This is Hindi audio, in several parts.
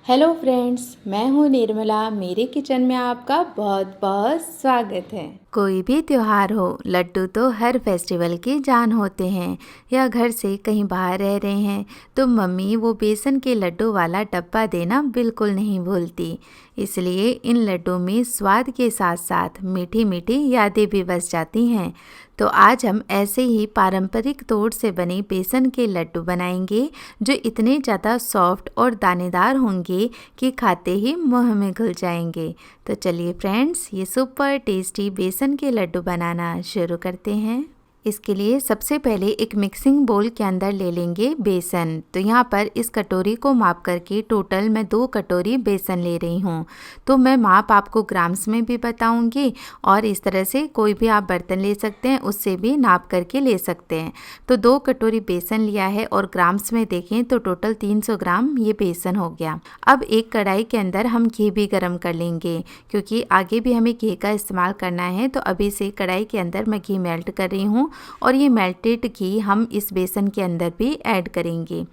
हेलो फ्रेंड्स, मैं हूँ निर्मला। मेरे किचन में आपका बहुत बहुत स्वागत है। कोई भी त्योहार हो, लड्डू तो हर फेस्टिवल की जान होते हैं। या घर से कहीं बाहर रह रहे हैं तो मम्मी वो बेसन के लड्डू वाला डब्बा देना बिल्कुल नहीं भूलती। इसलिए इन लड्डू में स्वाद के साथ साथ मीठी मीठी यादें भी बस जाती हैं। तो आज हम ऐसे ही पारंपरिक तौर से बने बेसन के लड्डू बनाएंगे जो इतने ज़्यादा सॉफ्ट और दानेदार होंगे कि खाते ही मुंह में घुल जाएंगे। तो चलिए फ्रेंड्स, ये सुपर टेस्टी बेसन के लड्डू बनाना शुरू करते हैं। इसके लिए सबसे पहले एक मिक्सिंग बोल के अंदर ले लेंगे बेसन। तो यहाँ पर इस कटोरी को माप करके टोटल मैं 2 कटोरी बेसन ले रही हूँ। तो मैं माप आपको ग्राम्स में भी बताऊँगी और इस तरह से कोई भी आप बर्तन ले सकते हैं, उससे भी नाप करके ले सकते हैं। तो 2 कटोरी बेसन लिया है और ग्राम्स में देखें तो टोटल 300 ग्राम ये बेसन हो गया। अब एक कढ़ाई के अंदर हम घी भी गर्म कर लेंगे, क्योंकि आगे भी हमें घी का इस्तेमाल करना है। तो अभी से कढ़ाई के अंदर मैं घी मेल्ट कर रही हूँ और ये मेल्टेड घी हम इस बेसन के अंदर भी ऐड करेंगे।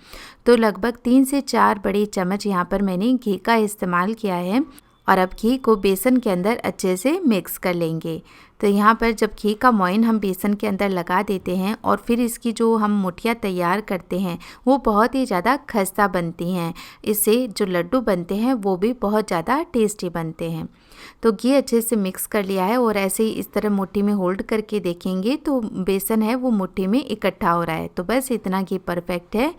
तो लगभग 3 से 4 बड़े चम्मच यहाँ पर मैंने घी का इस्तेमाल किया है और अब घी को बेसन के अंदर अच्छे से मिक्स कर लेंगे। तो यहाँ पर जब घी का मोइन हम बेसन के अंदर लगा देते हैं और फिर इसकी जो हम मुठियाँ तैयार करते हैं वो बहुत ही ज़्यादा खस्ता बनती हैं। इससे जो लड्डू बनते हैं वो भी बहुत ज़्यादा टेस्टी बनते हैं। तो घी अच्छे से मिक्स कर लिया है और ऐसे ही इस तरह मुट्ठी में होल्ड करके देखेंगे तो बेसन है वो मुट्ठी में इकट्ठा हो रहा है। तो बस इतना घी परफेक्ट है।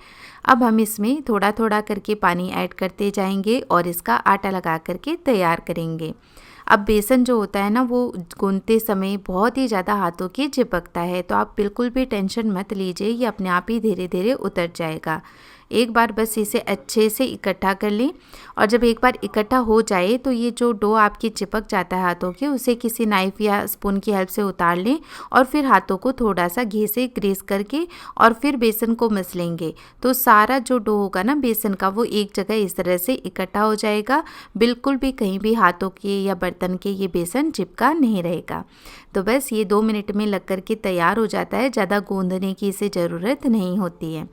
अब हम इसमें थोड़ा थोड़ा करके पानी ऐड करते जाएंगे और इसका आटा लगा करके तैयार करेंगे। अब बेसन जो होता है ना वो गूंथते समय बहुत ही ज़्यादा हाथों की चिपकता है, तो आप बिल्कुल भी टेंशन मत लीजिए, ये अपने आप ही धीरे धीरे उतर जाएगा। एक बार बस इसे अच्छे से इकट्ठा कर लें और जब एक बार इकट्ठा हो जाए तो ये जो डो आपकी चिपक जाता है हाथों के, उसे किसी नाइफ या स्पून की हेल्प से उतार लें और फिर हाथों को थोड़ा सा घी से ग्रीस करके और फिर बेसन को मसलेंगे। तो सारा जो डो होगा ना बेसन का वो एक जगह इस तरह से इकट्ठा हो जाएगा। बिल्कुल भी कहीं भी हाथों के या बर्तन के ये बेसन चिपका नहीं रहेगा। तो बस ये 2 मिनट में लग कर के तैयार हो जाता है। ज़्यादा गूंदने की इसे ज़रूरत नहीं होती है।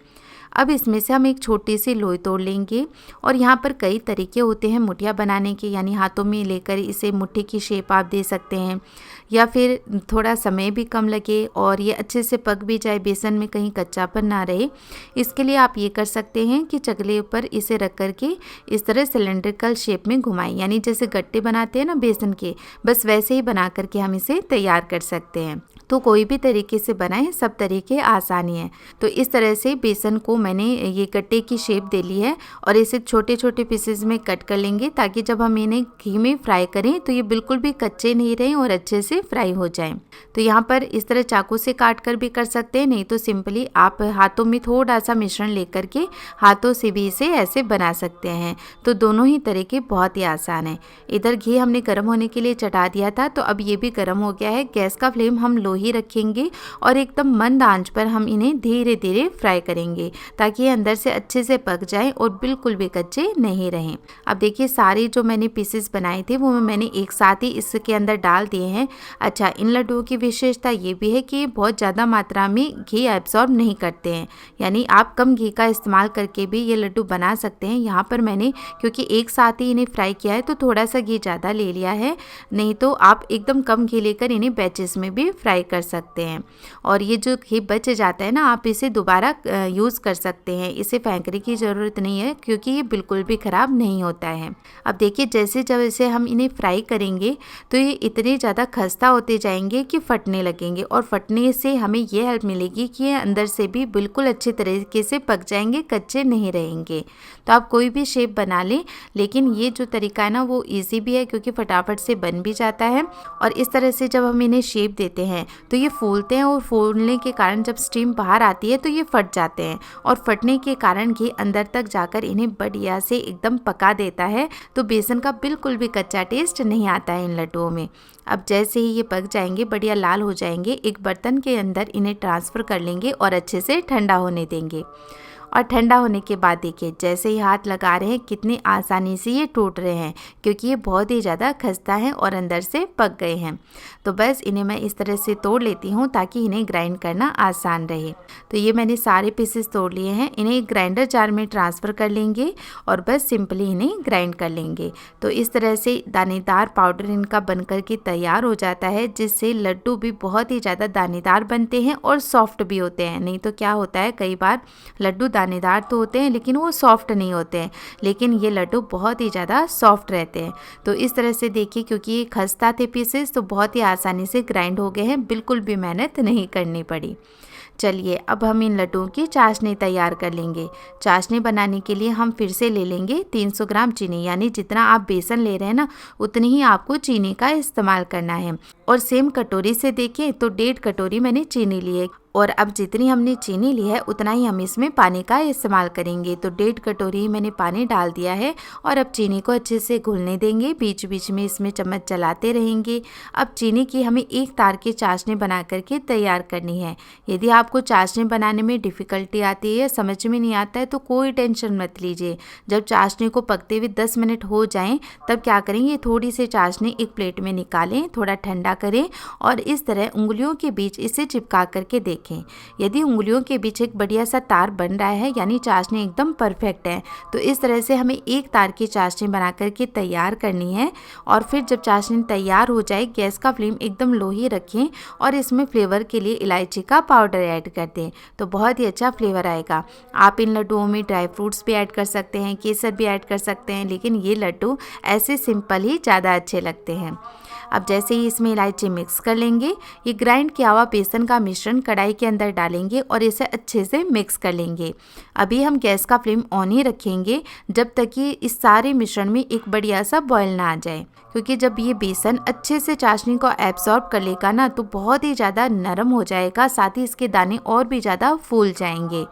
अब इसमें से हम एक छोटी सी लोई तोड़ लेंगे और यहाँ पर कई तरीके होते हैं मुठिया बनाने के, यानी हाथों में लेकर इसे मुट्ठी की शेप आप दे सकते हैं या फिर थोड़ा समय भी कम लगे और ये अच्छे से पक भी जाए, बेसन में कहीं कच्चापन ना रहे। इसके लिए आप ये कर सकते हैं कि चकले ऊपर इसे रख कर के इस तरह सिलेंड्रिकल शेप में घुमाएं, यानी जैसे गट्टे बनाते हैं ना बेसन के, बस वैसे ही बना करके हम इसे तैयार कर सकते हैं। तो कोई भी तरीके से बनाएं, सब तरीके आसानी है। तो इस तरह से बेसन को मैंने ये गट्टे की शेप दे ली है और इसे छोटे छोटे पीसेस में कट कर लेंगे ताकि जब हम इन्हें घी में फ्राई करें तो ये बिल्कुल भी कच्चे नहीं रहें और अच्छे से फ्राई हो जाएं। तो यहाँ पर इस तरह चाकू से काट कर भी कर सकते हैं, नहीं तो सिंपली आप हाथों में थोड़ा सा मिश्रण लेकर के हाथों से भी इसे ऐसे बना सकते हैं। तो दोनों ही तरीके बहुत ही आसान है। इधर घी हमने गर्म होने के लिए चढ़ा दिया था, तो अब ये भी गर्म हो गया है। गैस का फ्लेम हम लो ही रखेंगे और एकदम मंद आंच पर हम इन्हें धीरे धीरे फ्राई करेंगे ताकि ये अंदर से अच्छे से पक जाएं और बिल्कुल भी कच्चे नहीं रहें। अब देखिए सारे जो मैंने पीसेस बनाए थे वो मैंने एक साथ ही इसके अंदर डाल दिए हैं। अच्छा, इन लड्डुओं की विशेषता ये भी है कि बहुत ज़्यादा मात्रा में घी एब्सॉर्ब नहीं करते हैं, यानी आप कम घी का इस्तेमाल करके भी ये लड्डू बना सकते हैं। यहाँ पर मैंने क्योंकि एक साथ ही इन्हें फ्राई किया है तो थोड़ा सा घी ज़्यादा ले लिया है, नहीं तो आप एकदम कम घी लेकर इन्हें बैचेस में भी फ्राई कर सकते हैं। और ये जो घी बच जाता है ना, आप इसे दोबारा यूज़ कर सकते हैं, इसे फेंकने की ज़रूरत नहीं है क्योंकि ये बिल्कुल भी ख़राब नहीं होता है। अब देखिए जैसे जब इसे हम इन्हें फ्राई करेंगे तो ये इतने ज़्यादा खस्ता होते जाएंगे कि फटने लगेंगे और फटने से हमें ये हेल्प मिलेगी कि ये अंदर से भी बिल्कुल अच्छे तरीके से पक जाएंगे, कच्चे नहीं रहेंगे। तो आप कोई भी शेप बना लें, लेकिन ये जो तरीका है ना वो ईजी भी है क्योंकि फटाफट से बन भी जाता है। और इस तरह से जब हम इन्हें शेप देते हैं तो ये फूलते हैं और फूलने के कारण जब स्टीम बाहर आती है तो ये फट जाते हैं और फटने के कारण घी अंदर तक जाकर इन्हें बढ़िया से एकदम पका देता है। तो बेसन का बिल्कुल भी कच्चा टेस्ट नहीं आता है इन लड्डुओं में। अब जैसे ही ये पक जाएंगे, बढ़िया लाल हो जाएंगे, एक बर्तन के अंदर इन्हें ट्रांसफ़र कर लेंगे और अच्छे से ठंडा होने देंगे। और ठंडा होने के बाद देखिए जैसे ही हाथ लगा रहे हैं कितनी आसानी से ये टूट रहे हैं, क्योंकि ये बहुत ही ज़्यादा खस्ता है और अंदर से पक गए हैं। तो बस इन्हें मैं इस तरह से तोड़ लेती हूँ ताकि इन्हें ग्राइंड करना आसान रहे। तो ये मैंने सारे पीसेस तोड़ लिए हैं, इन्हें एक ग्राइंडर जार में ट्रांसफ़र कर लेंगे और बस सिंपली इन्हें ग्राइंड कर लेंगे। तो इस तरह से दानेदार पाउडर इनका बनकर के तैयार हो जाता है, जिससे लड्डू भी बहुत ही ज़्यादा दानेदार बनते हैं और सॉफ्ट भी होते हैं। नहीं तो क्या होता है, कई बार लड्डू दानेदार तो होते हैं लेकिन वो सॉफ्ट नहीं होते हैं, लेकिन ये लड्डू बहुत ही ज़्यादा सॉफ्ट रहते हैं। तो इस तरह से देखिए, क्योंकि ये खस्ता थे पीसेस तो बहुत ही आसानी से ग्राइंड हो गए हैं, बिल्कुल भी मेहनत नहीं करनी पड़ी। चलिए अब हम इन लड्डुओं की चाशनी तैयार कर लेंगे। चाशनी बनाने के लिए हम फिर से ले लेंगे 300 ग्राम चीनी, यानी जितना आप बेसन ले रहे हैं ना उतनी ही आपको चीनी का इस्तेमाल करना है। और सेम कटोरी से देखें तो 1.5 कटोरी मैंने चीनी ली है, और अब जितनी हमने चीनी ली है उतना ही हम इसमें पानी का इस्तेमाल करेंगे। तो 1.5 कटोरी मैंने पानी डाल दिया है और अब चीनी को अच्छे से घुलने देंगे, बीच बीच में इसमें चम्मच चलाते रहेंगे। अब चीनी की हमें एक तार की चाशनी बना करके तैयार करनी है। यदि आपको चाशनी बनाने में डिफ़िकल्टी आती है, समझ में नहीं आता है, तो कोई टेंशन मत लीजिए। जब चाशनी को पकते हुए 10 मिनट हो जाएं तब क्या करेंगे, थोड़ी सी चाशनी एक प्लेट में निकालें, थोड़ा ठंडा करें और इस तरह उंगलियों के बीच इसे चिपका करके देखें। यदि उंगलियों के बीच एक बढ़िया सा तार बन रहा है, यानी चाशनी एकदम परफेक्ट है, तो इस तरह से हमें एक तार की चाशनी बना करके तैयार करनी है। और फिर जब चाशनी तैयार हो जाए गैस का फ्लेम एकदम लो ही रखें और इसमें फ्लेवर के लिए इलायची का पाउडर ऐड कर दें, तो बहुत ही अच्छा फ्लेवर आएगा। आप इन लड्डुओं में ड्राई फ्रूट्स भी ऐड कर सकते हैं, केसर भी ऐड कर सकते हैं, लेकिन ये लड्डू ऐसे सिंपल ही ज़्यादा अच्छे लगते हैं। अब जैसे ही इसमें इलायची मिक्स कर लेंगे, ये ग्राइंड किया हुआ बेसन का मिश्रण कढ़ाई के अंदर डालेंगे और इसे अच्छे से मिक्स कर लेंगे। अभी हम गैस का फ्लेम ऑन ही रखेंगे जब तक कि इस सारे मिश्रण में एक बढ़िया सा बॉयल ना आ जाए, क्योंकि जब ये बेसन अच्छे से चाशनी को एब्सॉर्ब कर लेगा ना तो बहुत ही ज़्यादा नरम हो जाएगा, साथ ही इसके दाने और भी ज़्यादा फूल जाएंगे।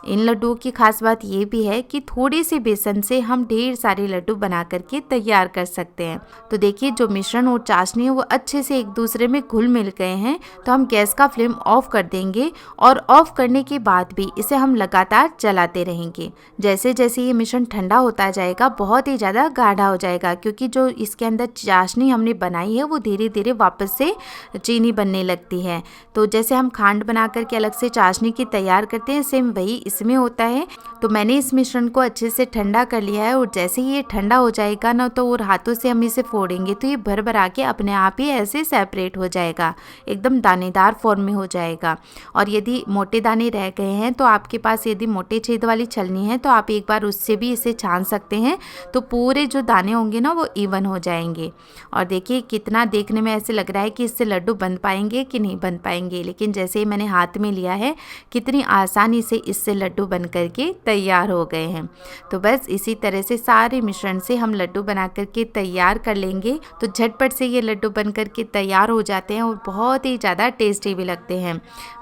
इन लड्डुओं की खास बात ये भी है कि थोड़ी सी बेसन से हम ढेर सारे लड्डू बना करके तैयार कर सकते हैं। तो देखिए जो मिश्रण और चाशनी है वो अच्छे से एक दूसरे में घुल मिल गए हैं, तो हम गैस का फ्लेम ऑफ कर देंगे और ऑफ करने के बाद भी इसे हम लगातार चलाते रहेंगे। जैसे जैसे ये मिश्रण ठंडा होता जाएगा बहुत ही ज़्यादा गाढ़ा हो जाएगा, क्योंकि जो इसके अंदर चाशनी हमने बनाई है वो धीरे धीरे वापस से चीनी बनने लगती है। तो जैसे हम खांड बना करके अलग से चाशनी की तैयार करते हैं, सेम वही इसमें होता है। तो मैंने इस मिश्रण को अच्छे से ठंडा कर लिया है और जैसे ही ये ठंडा हो जाएगा ना तो और हाथों से हम इसे फोड़ेंगे तो ये भर भर आके अपने आप ही ऐसे सेपरेट हो जाएगा, एकदम दानेदार फॉर्म में हो जाएगा। और यदि मोटे दाने रह गए हैं तो आपके पास यदि मोटे छेद वाली छलनी है तो आप एक बार उससे भी इसे छान सकते हैं, तो पूरे जो दाने होंगे ना वो इवन हो जाएंगे। और देखिए कितना देखने में ऐसे लग रहा है कि इससे लड्डू बन पाएंगे कि नहीं बन पाएंगे, लेकिन जैसे ही मैंने हाथ में लिया है कितनी आसानी से इससे लड्डू बन करके तैयार हो गए हैं। तो बस इसी तरह से सारे मिश्रण से हम लड्डू बना करके तैयार कर लेंगे। तो झटपट से ये लड्डू बन करके तैयार हो जाते हैं और बहुत ही ज़्यादा टेस्टी भी लगते हैं।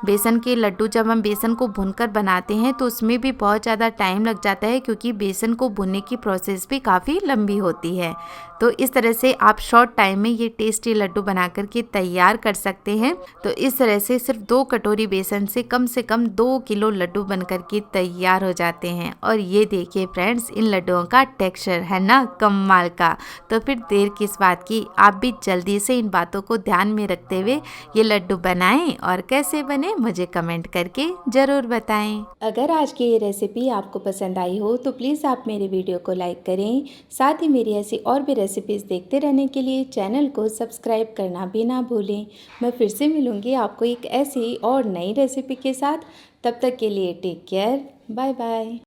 बेसन के लड्डू जब हम बेसन को भूनकर बनाते हैं तो उसमें भी बहुत ज़्यादा टाइम लग जाता है, क्योंकि बेसन को भूनने की प्रोसेस भी काफ़ी लंबी होती है। तो इस तरह से आप शॉर्ट टाइम में ये टेस्टी लड्डू बना करके तैयार कर सकते हैं। तो इस तरह से सिर्फ 2 कटोरी बेसन से कम 2 किलो लड्डू बन करके तैयार हो जाते हैं। और ये देखिए फ्रेंड्स, इन लड्डुओं का टेक्सचर है ना कमाल का। तो फिर देर किस बात की, आप भी जल्दी से इन बातों को ध्यान में रखते हुए ये लड्डू बनाएं और कैसे बने मुझे कमेंट करके ज़रूर बताएं। अगर आज की ये रेसिपी आपको पसंद आई हो तो प्लीज़ आप मेरे वीडियो को लाइक करें, साथ ही मेरी ऐसी और भी रेसिपीज़ देखते रहने के लिए चैनल को सब्सक्राइब करना भी ना भूलें। मैं फिर से मिलूँगी आपको एक ऐसी और नई रेसिपी के साथ। तब तक के लिए टेक केयर, बाय बाय।